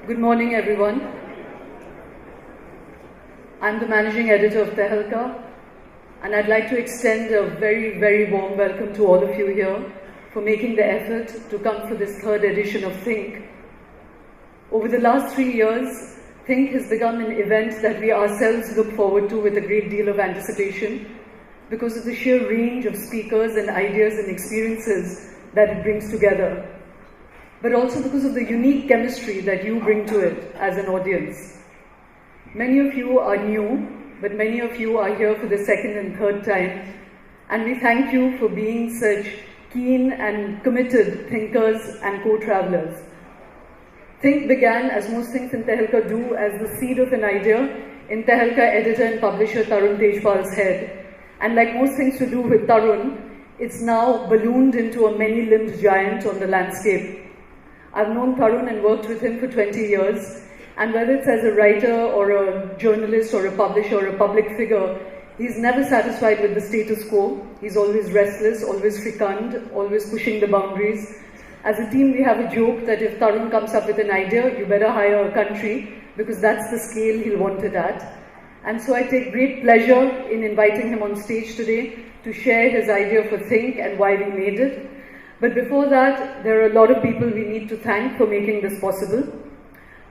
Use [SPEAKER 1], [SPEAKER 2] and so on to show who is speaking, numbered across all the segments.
[SPEAKER 1] Good morning, everyone. I'm the managing editor of Tehelka, and I'd like to extend a very, very warm welcome to all of you here for making the effort to come for this third edition of Think. Over the last 3 years, Think has become an event that we ourselves look forward to with a great deal of anticipation because of the sheer range of speakers and ideas and experiences that it brings together, but also because of the unique chemistry that you bring to it as an audience. Many of you are new, but many of you are here for the second and third time, and we thank you for being such keen and committed thinkers and co-travelers. Think began, as most things in Tehelka do, as the seed of an idea in Tehelka editor and publisher Tarun Tejpal's head. And like most things to do with Tarun, it's now ballooned into a many-limbed giant on the landscape. I've known Tarun and worked with him for 20 years, and whether it's as a writer or a journalist or a publisher or a public figure, he's never satisfied with the status quo. He's always restless, always fecund, always pushing the boundaries. As a team, we have a joke that if Tarun comes up with an idea, you better hire a country, because that's the scale he'll want it at. And so I take great pleasure in inviting him on stage today to share his idea for Think and why we made it. But before that, there are a lot of people we need to thank for making this possible.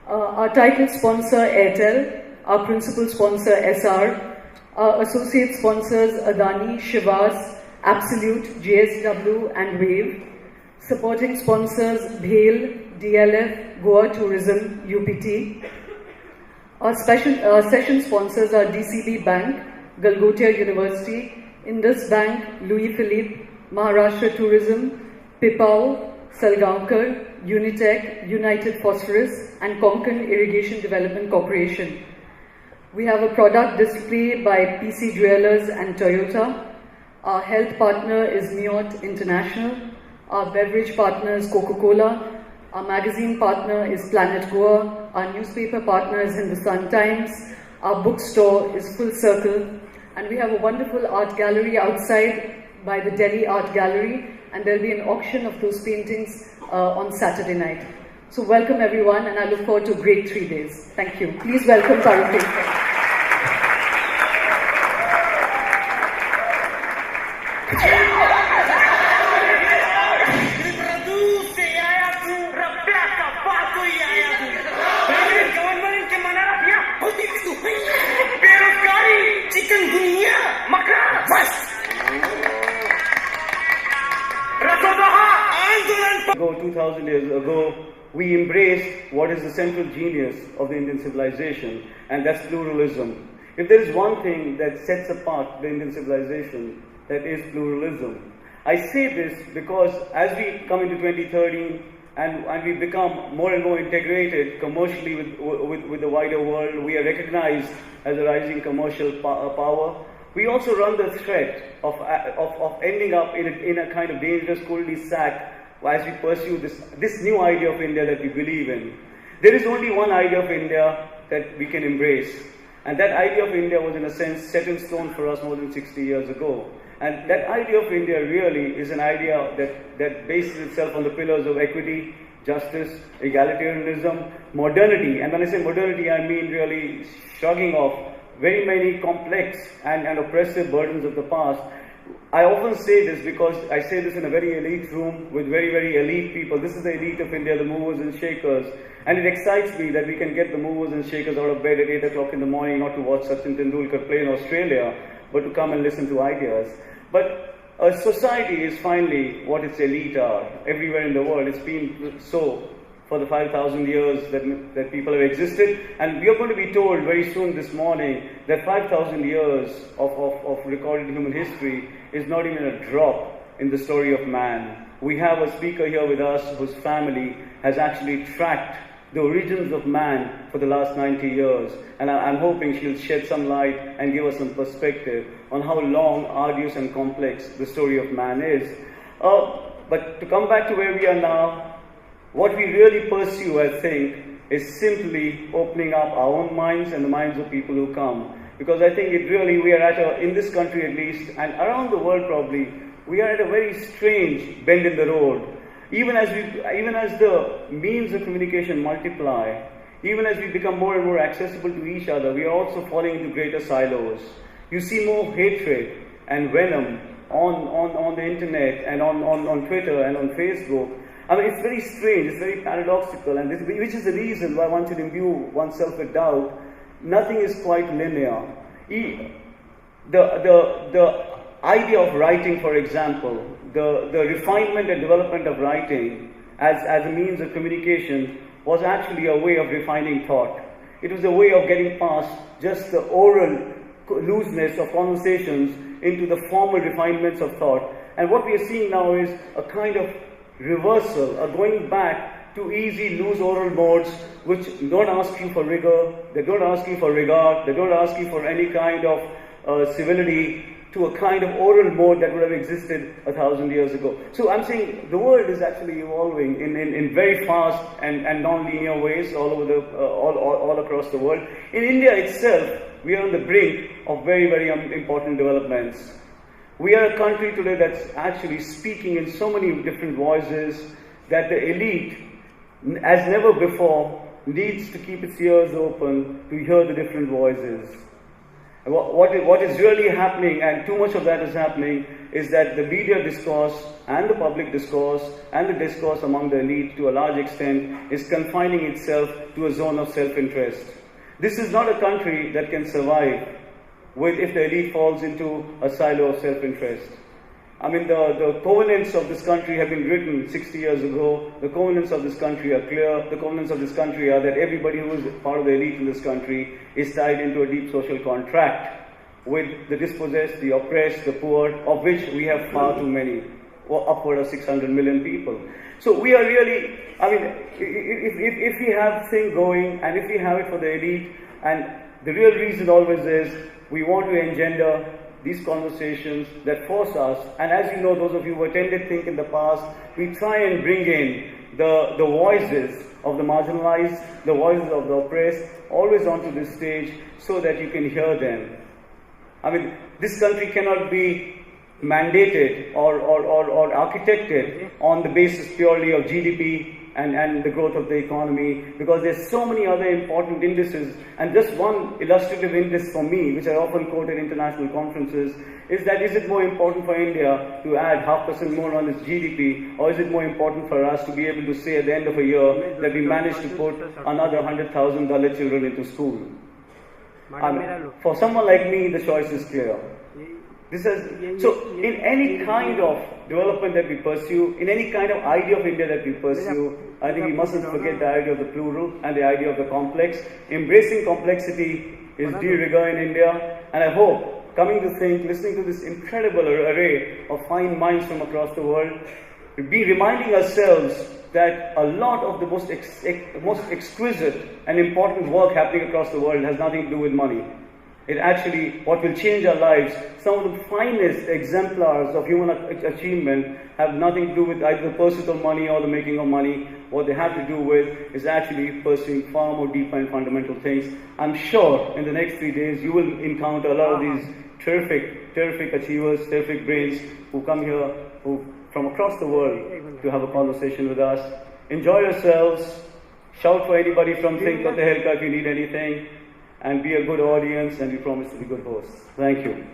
[SPEAKER 1] Our title sponsor, Airtel, our principal sponsor, SR, our associate sponsors, Adani, Shivas, Absolute, JSW, and Wave, supporting sponsors, Bhel, DLF, Goa Tourism, UPT. Our session sponsors are DCB Bank, Galgotia University, Indus Bank, Louis Philippe, Maharashtra Tourism, Pipau, Salgaonkar, Unitech, United Phosphorus, and Konkan Irrigation Development Corporation. We have a product display by PC Jewelers and Toyota. Our health partner is Miot International. Our beverage partner is Coca-Cola. Our magazine partner is Planet Goa. Our newspaper partner is Hindustan Times. Our bookstore is Full Circle. And we have a wonderful art gallery outside by the Delhi Art Gallery, and there'll be an auction of those paintings on Saturday night. So welcome everyone, and I look forward to a great 3 days. Thank you. Please welcome Tarun Tejpal.
[SPEAKER 2] Ago, 2000 years ago, we embraced what is the central genius of the Indian civilization, and that's pluralism. If there is one thing that sets apart the Indian civilization, that is pluralism. I say this because as we come into 2013 and we become more and more integrated commercially with the wider world, we are recognized as a rising commercial power. We also run the threat of ending up in a kind of dangerous cul-de-sac as we pursue this new idea of India that we believe in. There is only one idea of India that we can embrace, and that idea of India was in a sense set in stone for us more than 60 years ago. And that idea of India really is an idea that bases itself on the pillars of equity, justice, egalitarianism, modernity. And when I say modernity, I mean really shrugging off very many complex and oppressive burdens of the past. I often say this because I say this in a very elite room with very, very elite people. This is the elite of India, the movers and shakers. And it excites me that we can get the movers and shakers out of bed at 8 o'clock in the morning, not to watch Sachin Tendulkar play in Australia, but to come and listen to ideas. But a society is finally what its elite are everywhere in the world. It's been so for the 5,000 years that people have existed. And we are going to be told very soon this morning that 5,000 years of recorded human history is not even a drop in the story of man. We have a speaker here with us whose family has actually tracked the origins of man for the last 90 years. And I'm hoping she'll shed some light and give us some perspective on how long, arduous and complex the story of man is. But to come back to where we are now, what we really pursue, I think, is simply opening up our own minds and the minds of people who come. Because I think we are in this country at least, and around the world probably, we are at a very strange bend in the road. Even as the means of communication multiply, Even as we become more and more accessible to each other, we are also falling into greater silos. You see more hatred and venom on the internet and on Twitter and on Facebook. I mean, it's very strange, it's very paradoxical, and which is the reason why one should imbue oneself with doubt. Nothing is quite linear. The idea of writing, for example, the refinement and development of writing as a means of communication was actually a way of refining thought. It was a way of getting past just the oral looseness of conversations into the formal refinements of thought. And what we are seeing now is a kind of reversal, a going back to easy, loose oral modes which don't ask you for rigor, they don't ask you for regard, they don't ask you for any kind of civility, to a kind of oral mode that would have existed 1,000 years ago. So I'm saying the world is actually evolving in very fast and non-linear ways all over all across the world. In India itself, we are on the brink of very, very important developments. We are a country today that's actually speaking in so many different voices that the elite, as never before, needs to keep its ears open to hear the different voices. What is really happening, and too much of that is happening, is that the media discourse and the public discourse and the discourse among the elite to a large extent is confining itself to a zone of self-interest. This is not a country that can survive if the elite falls into a silo of self-interest. I mean, the covenants of this country have been written 60 years ago. The covenants of this country are clear. The covenants of this country are that everybody who is part of the elite in this country is tied into a deep social contract with the dispossessed, the oppressed, the poor, of which we have far too many, or upward of 600 million people. So we are really, I mean, if we have thing going, and if we have it for the elite, and the real reason always is we want to engender these conversations that force us, and as you know, those of you who attended Think in the past, we try and bring in the voices of the marginalized, the voices of the oppressed, always onto this stage so that you can hear them. I mean, this country cannot be mandated or architected on the basis purely of GDP and the growth of the economy, because there's so many other important indices. And just one illustrative index for me, which I often quote at international conferences, is that is it more important for India to add 0.5% more on its GDP, or is it more important for us to be able to say at the end of a year that we managed to put another 100,000 Dalit children into school? For someone like me, the choice is clear. So in any kind of development that we pursue, in any kind of idea of India that we pursue, I think we mustn't forget the idea of the plural and the idea of the complex. Embracing complexity is de rigueur in India, and I hope, coming to think, listening to this incredible array of fine minds from across the world, we'll be reminding ourselves that a lot of the most exquisite and important work happening across the world has nothing to do with money. It actually, what will change our lives, some of the finest exemplars of human achievement have nothing to do with either the pursuit of money or the making of money. What they have to do with is actually pursuing far more deeper and fundamental things. I'm sure in the next 3 days you will encounter a lot of these terrific achievers, terrific brains who come here from across the world to have a conversation with us. Enjoy yourselves. Shout for anybody from Think of the Helka if you need anything. And be a good audience, and we promise to be good hosts. Thank you.